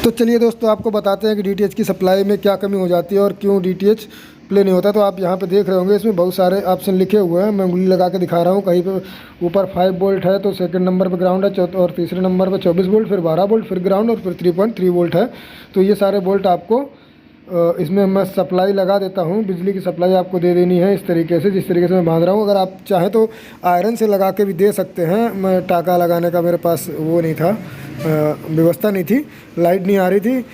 तो चलिए दोस्तों, आपको बताते हैं कि डीटीएच की सप्लाई में क्या कमी हो जाती है और क्यों डीटीएच प्ले नहीं होता। तो आप यहाँ पे देख रहे होंगे, इसमें बहुत सारे ऑप्शन लिखे हुए हैं। मैं उंगली लगा के दिखा रहा हूँ। कहीं पे ऊपर 5 वोल्ट है तो सेकंड नंबर पे ग्राउंड है, और तीसरे नंबर पे 24 वोल्ट, फिर 12 वोल्ट, फिर ग्राउंड, और फिर 3.3 वोल्ट है। तो ये सारे वोल्ट आपको इसमें मैं सप्लाई लगा देता हूँ। बिजली की सप्लाई आपको दे देनी है इस तरीके से, जिस तरीके से मैं बांध रहा हूँ। अगर आप चाहें तो आयरन से लगा के भी दे सकते हैं। मैं टाका लगाने का मेरे पास वो नहीं था, व्यवस्था नहीं थी, लाइट नहीं आ रही थी।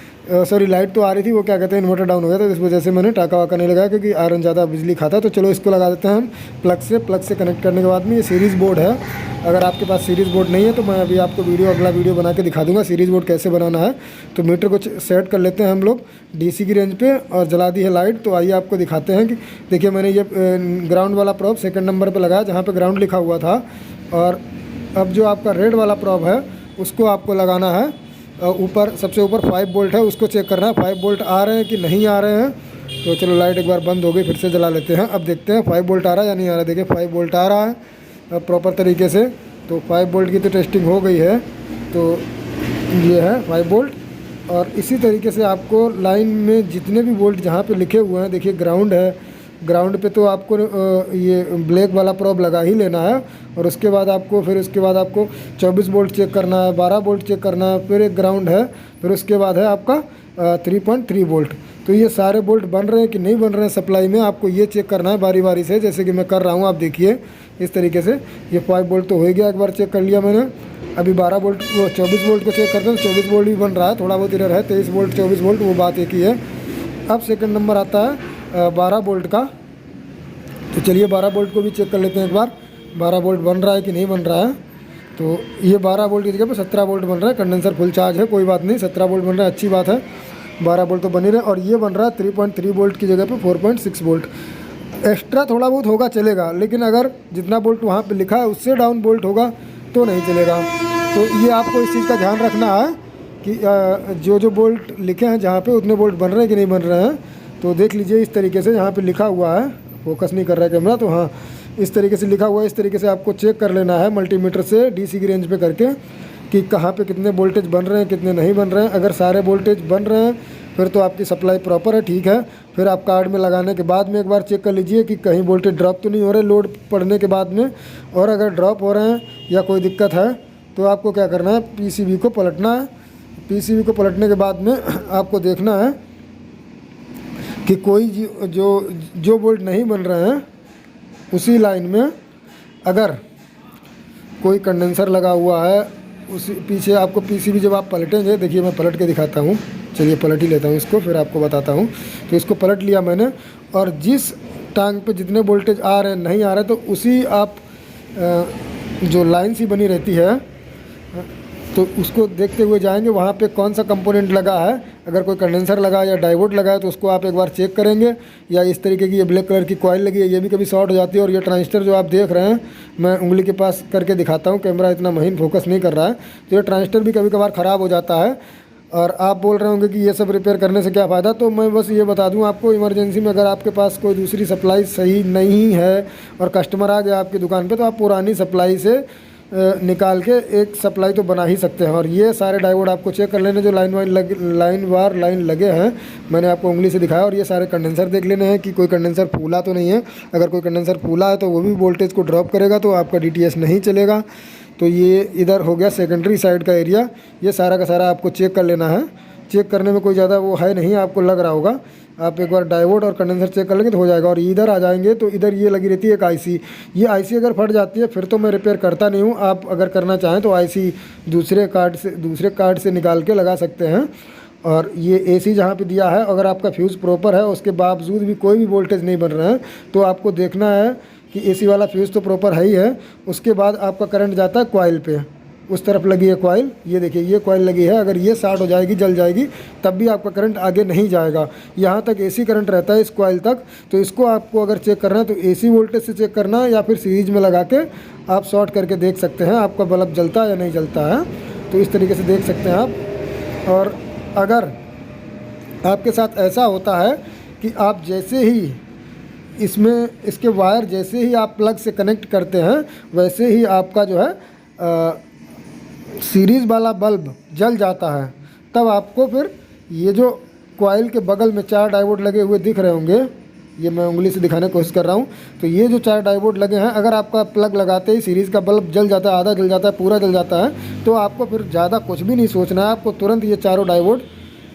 सॉरी, लाइट तो आ रही थी, वो क्या कहते हैं, इन्वर्टर डाउन हो गया था, तो इस वजह से मैंने टाका वाका नहीं लगाया, क्योंकि आयरन ज़्यादा बिजली खाता है। तो चलो इसको लगा देते हैं हम प्लग से कनेक्ट करने के बाद में। ये सीरीज़ बोर्ड है। अगर आपके पास सीरीज़ बोर्ड नहीं है तो मैं अभी आपको अगला वीडियो बना के दिखा दूंगा सीरीज़ बोर्ड कैसे बनाना है। तो मीटर को सेट कर लेते हैं हम लोग डीसी की रेंज पे, और जला दी है लाइट। तो आइए आपको दिखाते हैं कि देखिए, मैंने ये ग्राउंड वाला प्रॉब सेकंड नंबर पे लगाया, जहाँ पे ग्राउंड लिखा हुआ था। और अब जो आपका रेड वाला प्रॉब है उसको आपको लगाना है ऊपर, सबसे ऊपर 5 वोल्ट है, उसको चेक करना है 5 वोल्ट आ रहे हैं कि नहीं आ रहे हैं। तो चलो, लाइट एक बार बंद हो गई, फिर से जला लेते हैं। अब देखते हैं 5 वोल्ट आ रहा है या नहीं आ रहा है। देखिए 5 वोल्ट आ रहा है प्रॉपर तरीके से। तो 5 वोल्ट की तो टेस्टिंग हो गई है। तो ये है 5 वोल्ट। और इसी तरीके से आपको लाइन में जितने भी वोल्ट जहाँ पे लिखे हुए हैं, देखिए ग्राउंड है, ग्राउंड पे तो आपको ये ब्लैक वाला प्रॉब लगा ही लेना है। और उसके बाद आपको 24 वोल्ट चेक करना है, 12 वोल्ट चेक करना है, फिर एक ग्राउंड है, फिर उसके बाद है आपका 3.3 वोल्ट। तो ये सारे वोल्ट बन रहे हैं कि नहीं बन रहे हैं सप्लाई में, आपको ये चेक करना है बारी बारी से, जैसे कि मैं कर रहा हूँ। आप देखिए इस तरीके से। ये 5 वोल्ट तो हो गया, एक बार चेक कर लिया मैंने। अभी 12 वोल्ट 24 वोल्ट को चेक करते हैं। 24 वोल्ट भी बन रहा है, थोड़ा बहुत इधर है। 23 वोल्ट 24 वोल्ट, वो बात एक ही है। अब सेकंड नंबर आता है 12 वोल्ट का। तो चलिए 12 वोल्ट को भी चेक कर लेते हैं एक बार, 12 वोल्ट बन रहा है कि नहीं बन रहा है। तो ये 12 वोल्ट की जगह पे 17 वोल्ट बन रहा है। कंडेंसर फुल चार्ज है, कोई बात नहीं, 17 वोल्ट बन रहा है, अच्छी बात है। 12 वोल्ट तो बन ही रहे। और ये बन रहा है 3.3 वोल्ट की जगह पे 4.6 वोल्ट। एक्स्ट्रा थोड़ा बहुत होगा चलेगा, लेकिन अगर जितना वोल्ट वहाँ पे लिखा है उससे डाउन वोल्ट होगा तो नहीं चलेगा। तो ये आपको इस चीज़ का ध्यान रखना है कि जो वोल्ट लिखे हैं जहाँ पे, उतने वोल्ट बन रहे हैं कि नहीं बन रहे हैं। तो देख लीजिए इस तरीके से, यहाँ पे लिखा हुआ है, फोकस नहीं कर रहा है कैमरा, तो हाँ इस तरीके से लिखा हुआ है। इस तरीके से आपको चेक कर लेना है मल्टीमीटर से डीसी की रेंज पे करके, कि कहाँ पे कितने वोल्टेज बन रहे हैं, कितने नहीं बन रहे हैं। अगर सारे वोल्टेज बन रहे हैं फिर तो आपकी सप्लाई प्रॉपर है, ठीक है। फिर आप कार्ड में लगाने के बाद में एक बार चेक कर लीजिए कि कहीं वोल्टेज ड्रॉप तो नहीं हो रहे लोड पड़ने के बाद में। और अगर ड्रॉप हो रहे हैं या कोई दिक्कत है तो आपको क्या करना है, पीसीबी को पलटना है। पीसीबी को पलटने के बाद में आपको देखना है कि कोई जो वोल्ट नहीं बन रहे हैं उसी लाइन में अगर कोई कंडेंसर लगा हुआ है, उसी पीछे आपको पीसीबी जब आप पलटेंगे, देखिए मैं पलट के दिखाता हूँ। चलिए पलट ही लेता हूँ इसको, फिर आपको बताता हूँ। तो इसको पलट लिया मैंने, और जिस टांग पे जितने वोल्टेज आ रहे हैं नहीं आ रहे, तो उसी आप जो लाइन सी बनी रहती है तो उसको देखते हुए जाएंगे वहाँ पे कौन सा कंपोनेंट लगा है। अगर कोई कंडेंसर लगा है या डायोड लगा है तो उसको आप एक बार चेक करेंगे। या इस तरीके की ये ब्लैक कलर की कॉइल लगी है, ये भी कभी शॉर्ट हो जाती है। और ये ट्रांजिस्टर जो आप देख रहे हैं, मैं उंगली के पास करके दिखाता हूँ, कैमरा इतना महीन फोकस नहीं कर रहा है। तो ये ट्रांजिस्टर भी कभी कभार ख़राब हो जाता है। और आप बोल रहे होंगे कि ये सब रिपेयर करने से क्या फ़ायदा। तो मैं बस ये बता दूं आपको, इमरजेंसी में अगर आपके पास कोई दूसरी सप्लाई सही नहीं है और कस्टमर आ गया आपकी दुकान पे, तो आप पुरानी सप्लाई से निकाल के एक सप्लाई तो बना ही सकते हैं। और ये सारे डायोड आपको चेक कर लेने जो लाइन लगे हैं, मैंने आपको उंगली से दिखाया। और ये सारे कंडेंसर देख लेने हैं कि कोई कंडेंसर फूला तो नहीं है। अगर कोई कंडेंसर फूला है तो वो भी वोल्टेज को ड्रॉप करेगा, तो आपका डीटीएच नहीं चलेगा। तो ये इधर हो गया सेकेंडरी साइड का एरिया। ये सारा का सारा आपको चेक कर लेना है। चेक करने में कोई ज़्यादा वो है नहीं, आपको लग रहा होगा। आप एक बार डायोड और कंडेंसर चेक कर लेंगे तो हो जाएगा। और इधर आ जाएंगे तो इधर ये लगी रहती है एक आईसी। ये आईसी अगर फट जाती है फिर तो मैं रिपेयर करता नहीं हूँ। आप अगर करना चाहें तो आईसी दूसरे कार्ड से निकाल के लगा सकते हैं। और ये एसी जहाँ पे दिया है, अगर आपका फ्यूज़ प्रॉपर है, उसके बावजूद भी कोई भी वोल्टेज नहीं बन रहा है, तो आपको देखना है कि एसी वाला फ्यूज़ तो प्रॉपर है ही है। उसके बाद आपका करंट जाता है कॉइल पे, उस तरफ लगी है कॉइल। ये देखिए ये कॉइल लगी है, अगर ये शॉर्ट हो जाएगी, जल जाएगी, तब भी आपका करंट आगे नहीं जाएगा। यहाँ तक एसी करंट रहता है इस कॉइल तक। तो इसको आपको अगर चेक करना है तो एसी वोल्टेज से चेक करना है, या फिर सीरीज में लगा के आप शॉर्ट करके देख सकते हैं आपका बल्ब जलता है या नहीं जलता है। तो इस तरीके से देख सकते हैं आप। और अगर आपके साथ ऐसा होता है कि आप जैसे ही इसके वायर जैसे ही आप प्लग से कनेक्ट करते हैं, वैसे ही आपका जो है सीरीज़ वाला बल्ब जल जाता है, तब आपको फिर ये जो कॉइल के बगल में 4 डायोड लगे हुए दिख रहे होंगे, ये मैं उंगली से दिखाने की कोशिश कर रहा हूँ। तो ये जो 4 डायोड लगे हैं, अगर आपका प्लग लगाते ही सीरीज़ का बल्ब जल जाता है, आधा जल जाता है, पूरा जल जाता है, तो आपको फिर ज़्यादा कुछ भी नहीं सोचना है। आपको तुरंत ये चारों डायोड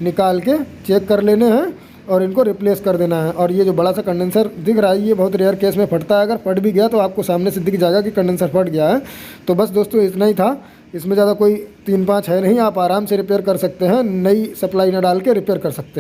निकाल के चेक कर लेने हैं और इनको रिप्लेस कर देना है। और ये जो बड़ा सा कंडेंसर दिख रहा है, ये बहुत रेयर केस में फटता है। अगर फट भी गया तो आपको सामने से दिख जाएगा कि कंडेंसर फट गया है। तो बस दोस्तों इतना ही था, इसमें ज़्यादा कोई 3-5 है नहीं, आप आराम से रिपेयर कर सकते हैं, नई सप्लाई ना डाल के रिपेयर कर सकते हैं।